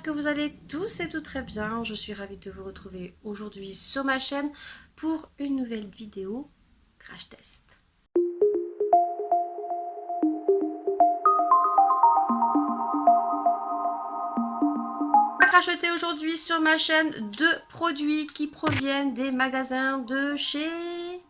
que vous allez tous et toutes très bien. Je suis ravie de vous retrouver aujourd'hui sur ma chaîne pour une nouvelle vidéo crash test. On va crachoter aujourd'hui sur ma chaîne deux produits qui proviennent des magasins de chez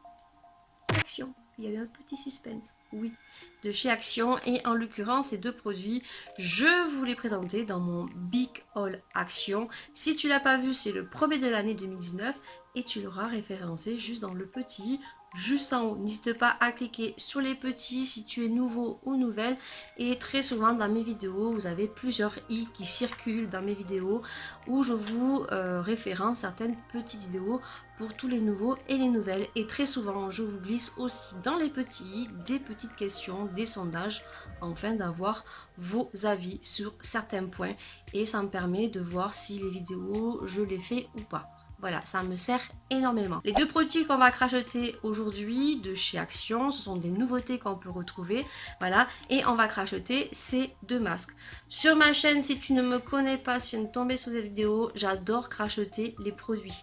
Action. Il y a eu un petit suspense, oui, de chez Action, et en l'occurrence ces deux produits, je vous les présenter dans mon Big Haul Action. Si tu l'as pas vu, c'est le premier de l'année 2019 et tu l'auras référencé juste dans le petit, juste en haut. N'hésite pas à cliquer sur les petits si tu es nouveau ou nouvelle, et très souvent dans mes vidéos, vous avez plusieurs i qui circulent dans mes vidéos où je vous référence certaines petites vidéos pour tous les nouveaux et les nouvelles, et très souvent je vous glisse aussi dans les petits des petites questions, des sondages, afin d'avoir vos avis sur certains points, et ça me permet de voir si les vidéos je les fais ou pas. Voilà, ça me sert énormément. Les deux produits qu'on va crachoter aujourd'hui de chez Action, ce sont des nouveautés qu'on peut retrouver. Voilà, et on va crachoter ces deux masques. Sur ma chaîne, si tu ne me connais pas, si tu viens de tomber sur cette vidéo, j'adore crachoter les produits.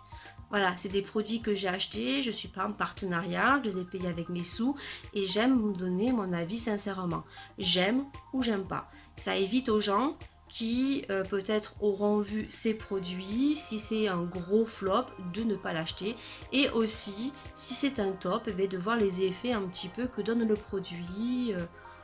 Voilà, c'est des produits que j'ai achetés, je ne suis pas en partenariat, je les ai payés avec mes sous et j'aime vous donner mon avis sincèrement. J'aime ou j'aime pas. Ça évite aux gens qui peut-être auront vu ces produits, si c'est un gros flop, de ne pas l'acheter. Et aussi, si c'est un top, eh bien, de voir les effets un petit peu que donne le produit,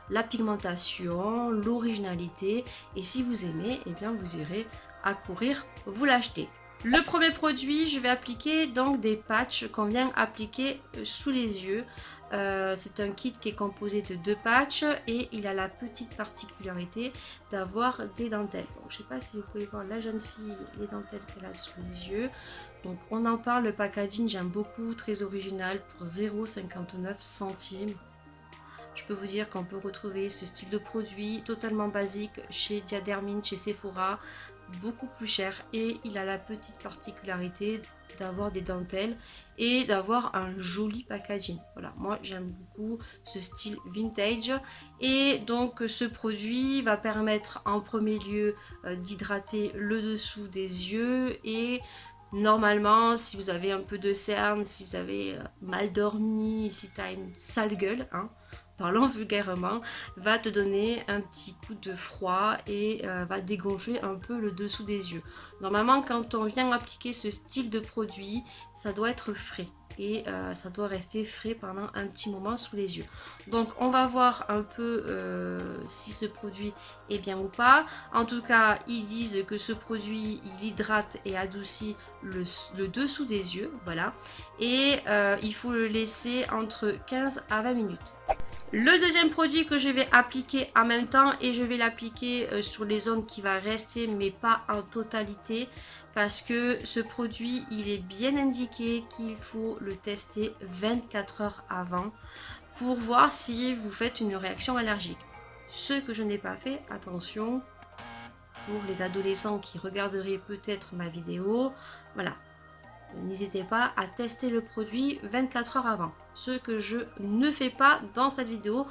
la pigmentation, l'originalité. Et si vous aimez, eh bien, vous irez à courir vous l'acheter. Le premier produit, je vais appliquer donc des patchs qu'on vient appliquer sous les yeux. C'est un kit qui est composé de deux patchs et il a la petite particularité d'avoir des dentelles. Bon, je ne sais pas si vous pouvez voir la jeune fille, les dentelles qu'elle a sous les yeux. Donc on en parle, le packaging j'aime beaucoup, très original, pour 0,59 centimes. Je peux vous dire qu'on peut retrouver ce style de produit totalement basique chez Diadermine, chez Sephora, beaucoup plus cher, et il a la petite particularité d'avoir des dentelles et d'avoir un joli packaging. Voilà, moi j'aime beaucoup ce style vintage, et donc ce produit va permettre en premier lieu d'hydrater le dessous des yeux, et normalement, si vous avez un peu de cerne, si vous avez mal dormi, si tu as une sale gueule, hein, parlons vulgairement, va te donner un petit coup de froid et va dégonfler un peu le dessous des yeux. Normalement, quand on vient appliquer ce style de produit, ça doit être frais. Et ça doit rester frais pendant un petit moment sous les yeux. Donc on va voir un peu si ce produit est bien ou pas. En tout cas, ils disent que ce produit, il hydrate et adoucit le dessous des yeux. Voilà. Et il faut le laisser entre 15 à 20 minutes. Le deuxième produit que je vais appliquer en même temps, et je vais l'appliquer sur les zones qui va rester, mais pas en totalité, parce que ce produit, il est bien indiqué qu'il faut le tester 24 heures avant pour voir si vous faites une réaction allergique. Ce que je n'ai pas fait, attention, pour les adolescents qui regarderaient peut-être ma vidéo, voilà. N'hésitez pas à tester le produit 24 heures avant. Ce que je ne fais pas dans cette vidéo,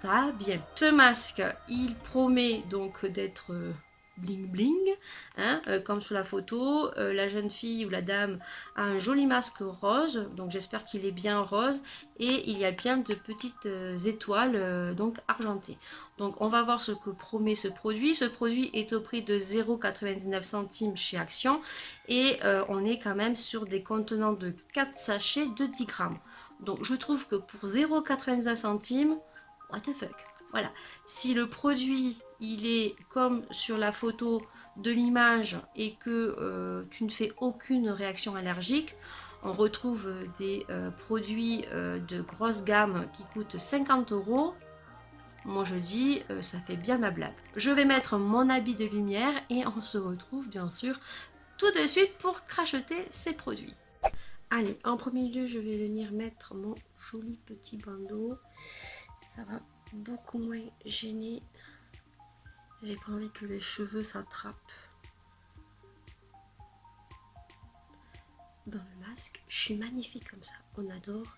pas bien. Ce masque, il promet donc d'être bling bling, hein, comme sur la photo. La jeune fille ou la dame a un joli masque rose, donc j'espère qu'il est bien rose, et il y a bien de petites étoiles donc argentées. Donc on va voir ce que promet ce produit. Ce produit est au prix de 0,99 centimes chez Action, et on est quand même sur des contenants de 4 sachets de 10 grammes. Donc je trouve que pour 0,99 centimes, what the fuck. Voilà, si le produit il est comme sur la photo de l'image et que tu ne fais aucune réaction allergique, on retrouve des produits de grosse gamme qui coûtent 50 euros. Moi je dis, ça fait bien la blague. Je vais mettre mon habit de lumière et on se retrouve bien sûr tout de suite pour crachoter ces produits. Allez, en premier lieu, je vais venir mettre mon joli petit bandeau. Ça va beaucoup moins gêner. J'ai pas envie que les cheveux s'attrapent dans le masque. Je suis magnifique comme ça, on adore.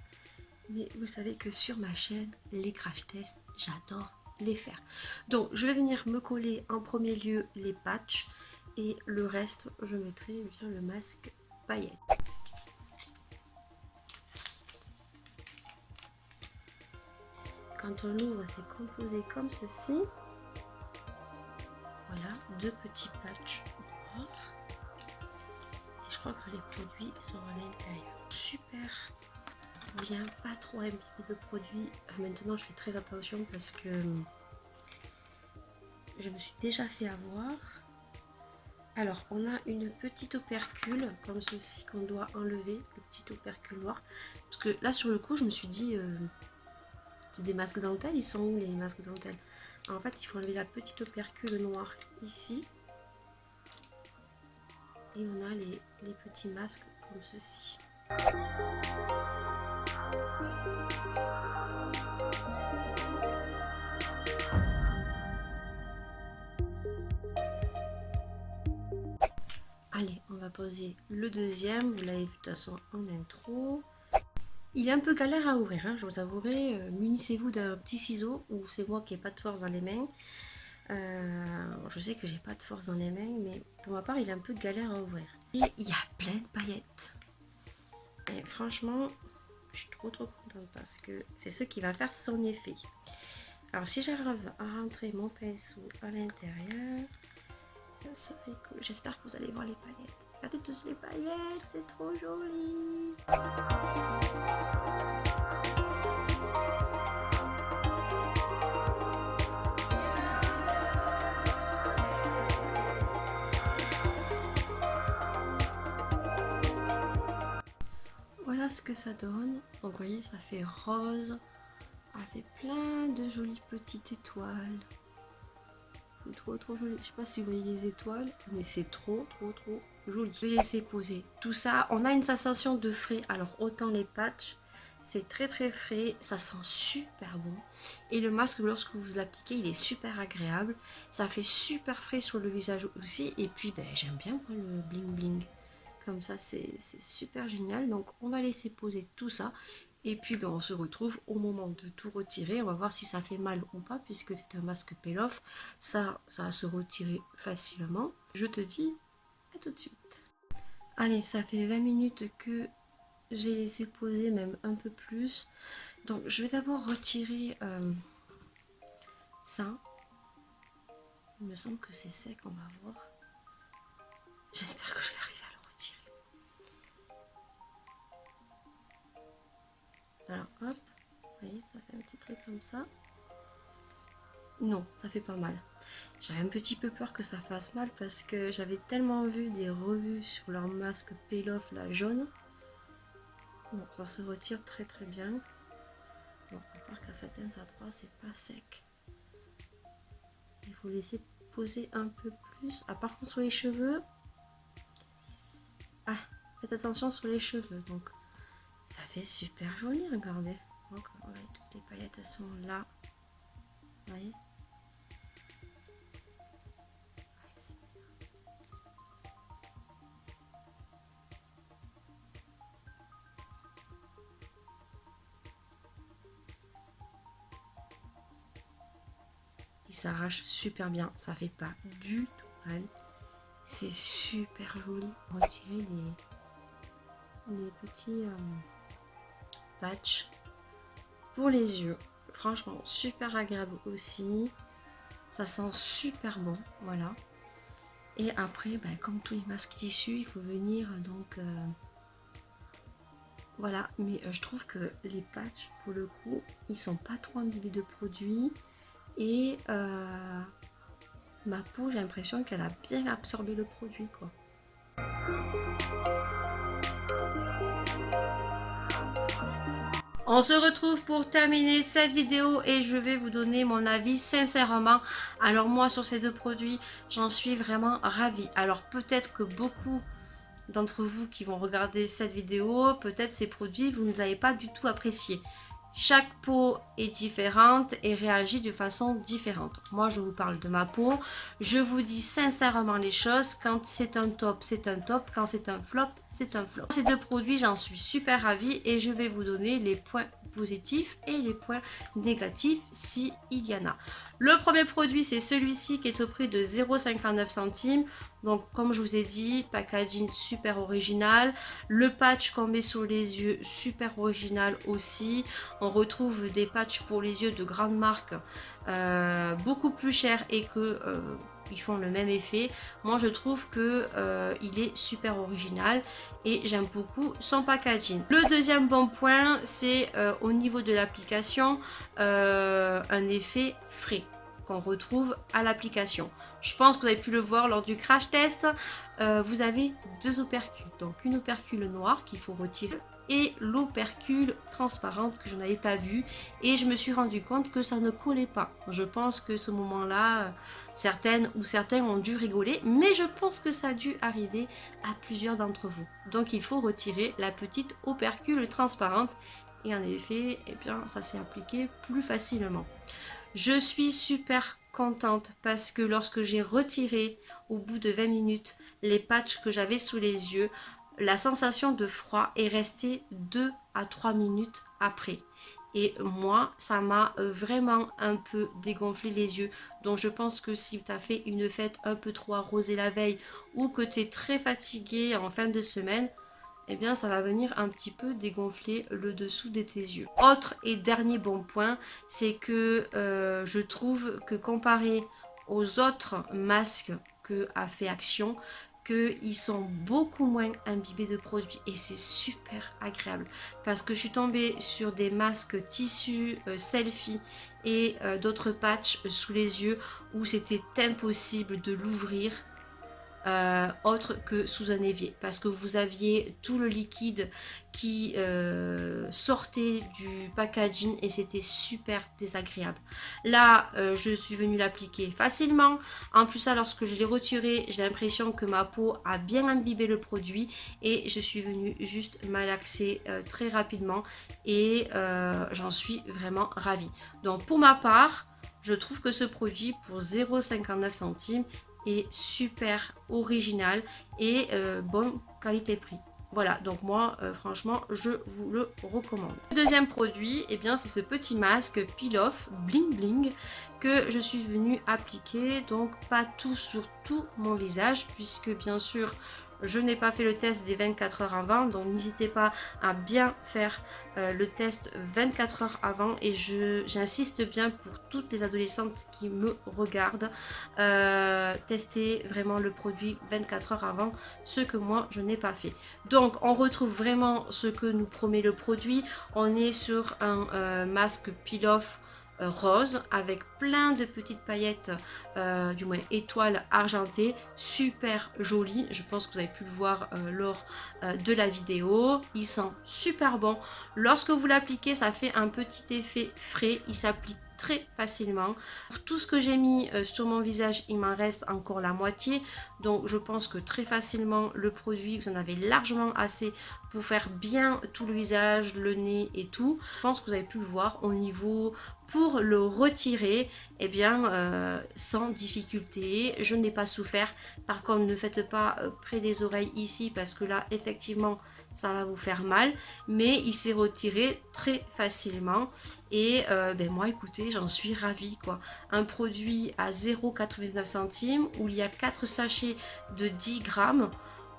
Mais vous savez que sur ma chaîne, les crash tests, j'adore les faire. Donc, je vais venir me coller en premier lieu les patchs. Et le reste, je mettrai bien le masque paillettes. Quand on l'ouvre, c'est composé comme ceci. Voilà, 2 petits patchs noirs. Et je crois que les produits sont à l'intérieur. Super bien, pas trop imbibé de produits. Maintenant, je fais très attention parce que je me suis déjà fait avoir. Alors, on a une petite opercule comme ceci qu'on doit enlever, le petit opercule noir. Parce que là, sur le coup, je me suis dit, c'est des masques dentelles, ils sont où les masques dentelles? En fait, il faut enlever la petite opercule noire ici. Et on a les petits masques comme ceci. Allez, on va poser le deuxième. Vous l'avez vu de toute façon en intro. Il est un peu galère à ouvrir, hein, je vous avouerai. Munissez-vous d'un petit ciseau, ou c'est moi qui n'ai pas de force dans les mains. Je sais que j'ai pas de force dans les mains, mais pour ma part, il est un peu galère à ouvrir. Et il y a plein de paillettes. Et franchement, je suis trop contente parce que c'est ce qui va faire son effet. Alors si j'arrive à rentrer mon pinceau à l'intérieur, ça serait cool. J'espère que vous allez voir les paillettes. Regardez toutes les paillettes, c'est trop joli. Voilà ce que ça donne. Donc vous voyez, ça fait rose avec plein de jolies petites étoiles. C'est trop joli. Je sais pas si vous voyez les étoiles, mais c'est trop joli. Je vais laisser poser tout ça. On a une sensation de frais. Alors autant les patchs, c'est très frais. Ça sent super bon. Et le masque, lorsque vous l'appliquez, il est super agréable. Ça fait super frais sur le visage aussi. Et puis ben, j'aime bien moi, le bling bling. Comme ça, c'est super génial. Donc on va laisser poser tout ça. Et puis ben, on se retrouve au moment de tout retirer. On va voir si ça fait mal ou pas, puisque c'est un masque peel-off. Ça va se retirer facilement. Je te dis à tout de suite. Allez, ça fait 20 minutes que j'ai laissé poser, même un peu plus. Donc je vais d'abord retirer ça. Il me semble que c'est sec, on va voir. J'espère que je vais arriver à le retirer. Alors hop, vous voyez, ça fait un petit truc comme ça. Non, ça fait pas mal. J'avais un petit peu peur que ça fasse mal parce que j'avais tellement vu des revues sur leur masque peel-off, la jaune. Bon, ça se retire très bien. Bon, à part qu'à certains endroits, c'est pas sec. Il faut laisser poser un peu plus. Ah, par contre, sur les cheveux... Ah, faites attention sur les cheveux. Donc, ça fait super joli, regardez. Donc, ouais, toutes les paillettes, elles sont là. Vous voyez ? Il s'arrache super bien, ça fait pas du tout mal. C'est super joli. Retirer les petits patchs pour les yeux. Franchement, super agréable aussi. Ça sent super bon, voilà. Et après, bah, comme tous les masques tissus, il faut venir donc... voilà, mais je trouve que les patchs, pour le coup, ils sont pas trop imbibés de produits. Et ma peau, j'ai l'impression qu'elle a bien absorbé le produit, quoi. On se retrouve pour terminer cette vidéo et je vais vous donner mon avis sincèrement. Alors moi, sur ces deux produits, j'en suis vraiment ravie. Alors peut-être que beaucoup d'entre vous qui vont regarder cette vidéo, peut-être ces produits, vous ne les avez pas du tout appréciés. Chaque peau est différente et réagit de façon différente. Moi, je vous parle de ma peau. Je vous dis sincèrement les choses. Quand c'est un top, c'est un top. Quand c'est un flop, c'est un flop. Ces deux produits, j'en suis super ravie et je vais vous donner les points positifs et les points négatifs si il y en a. Le premier produit, c'est celui-ci qui est au prix de 0,59 centimes. Donc comme je vous ai dit, packaging super original. Le patch qu'on met sur les yeux, super original aussi. On retrouve des patchs pour les yeux de grandes marques beaucoup plus chers et que ils font le même effet. Moi je trouve que il est super original et j'aime beaucoup son packaging. Le deuxième bon point, c'est au niveau de l'application, un effet frais qu'on retrouve à l'application. Je pense que vous avez pu le voir lors du crash test. Vous avez deux opercules, donc une opercule noire qu'il faut retirer et l'opercule transparente que je n'avais pas vue et je me suis rendu compte que ça ne collait pas. Je pense que ce moment-là, certaines ou certains ont dû rigoler, mais je pense que ça a dû arriver à plusieurs d'entre vous. Donc il faut retirer la petite opercule transparente et en effet, eh bien, ça s'est appliqué plus facilement. Je suis super contente parce que lorsque j'ai retiré au bout de 20 minutes les patchs que j'avais sous les yeux, la sensation de froid est restée 2 à 3 minutes après. Et moi, ça m'a vraiment un peu dégonflé les yeux. Donc je pense que si tu as fait une fête un peu trop arrosée la veille ou que tu es très fatigué en fin de semaine, eh bien ça va venir un petit peu dégonfler le dessous de tes yeux. Autre et dernier bon point, c'est que je trouve que comparé aux autres masques que a fait Action, qu'ils sont beaucoup moins imbibés de produits et c'est super agréable parce que je suis tombée sur des masques tissus selfie et d'autres patchs sous les yeux où c'était impossible de l'ouvrir autre que sous un évier parce que vous aviez tout le liquide qui sortait du packaging et c'était super désagréable. Là je suis venue l'appliquer facilement. En plus ça, lorsque je l'ai retiré, j'ai l'impression que ma peau a bien imbibé le produit et je suis venue juste malaxer très rapidement et j'en suis vraiment ravie. Donc pour ma part, je trouve que ce produit pour 0,59 centimes est super original et bonne qualité-prix. Voilà, donc moi, franchement, je vous le recommande. Le deuxième produit, eh bien, c'est ce petit masque Peel Off Bling Bling que je suis venue appliquer. Donc, pas tout sur tout mon visage, puisque bien sûr, je n'ai pas fait le test des 24 heures avant. Donc, n'hésitez pas à bien faire le test 24 heures avant. Et j'insiste bien pour toutes les adolescentes qui me regardent. Tester vraiment le produit 24 heures avant, ce que moi je n'ai pas fait. Donc on retrouve vraiment ce que nous promet le produit. On est sur un masque peel off rose avec plein de petites paillettes, du moins étoiles argentées, super joli. Je pense que vous avez pu le voir lors de la vidéo. Il sent super bon. Lorsque vous l'appliquez, ça fait un petit effet frais. Il s'applique très facilement. Pour tout ce que j'ai mis sur mon visage, il m'en reste encore la moitié. Donc je pense que très facilement le produit, vous en avez largement assez pour faire bien tout le visage, le nez et tout. Je pense que vous avez pu le voir au niveau pour le retirer, eh bien sans difficulté. Je n'ai pas souffert. Par contre, ne faites pas près des oreilles ici parce que là effectivement ça va vous faire mal, mais il s'est retiré très facilement et ben moi écoutez, j'en suis ravie quoi. Un produit à 0,99 centimes où il y a 4 sachets de 10 grammes,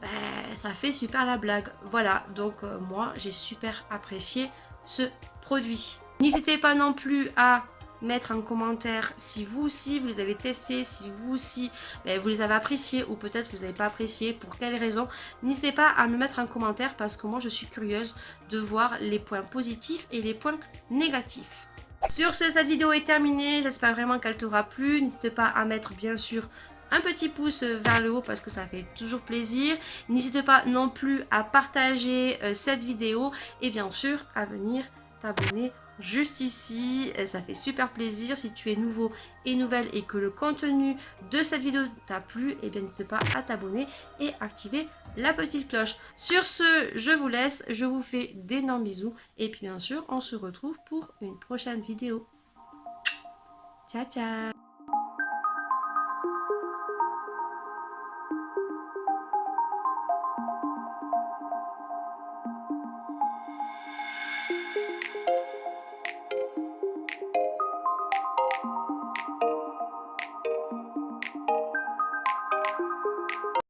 ben, ça fait super la blague. Voilà, donc moi j'ai super apprécié ce produit. N'hésitez pas non plus à mettre en commentaire si vous aussi vous les avez testés, si vous aussi vous les avez appréciés ou peut-être vous n'avez pas apprécié, pour quelles raisons. N'hésitez pas à me mettre en commentaire parce que moi je suis curieuse de voir les points positifs et les points négatifs. Sur ce, cette vidéo est terminée, j'espère vraiment qu'elle t'aura plu. N'hésite pas à mettre bien sûr un petit pouce vers le haut parce que ça fait toujours plaisir. N'hésite pas non plus à partager cette vidéo et bien sûr à venir t'abonner juste ici, ça fait super plaisir. Si tu es nouveau et nouvelle et que le contenu de cette vidéo t'a plu, et bien n'hésite pas à t'abonner et activer la petite cloche. Sur ce, je vous laisse, je vous fais d'énormes bisous et puis bien sûr on se retrouve pour une prochaine vidéo. Ciao ciao.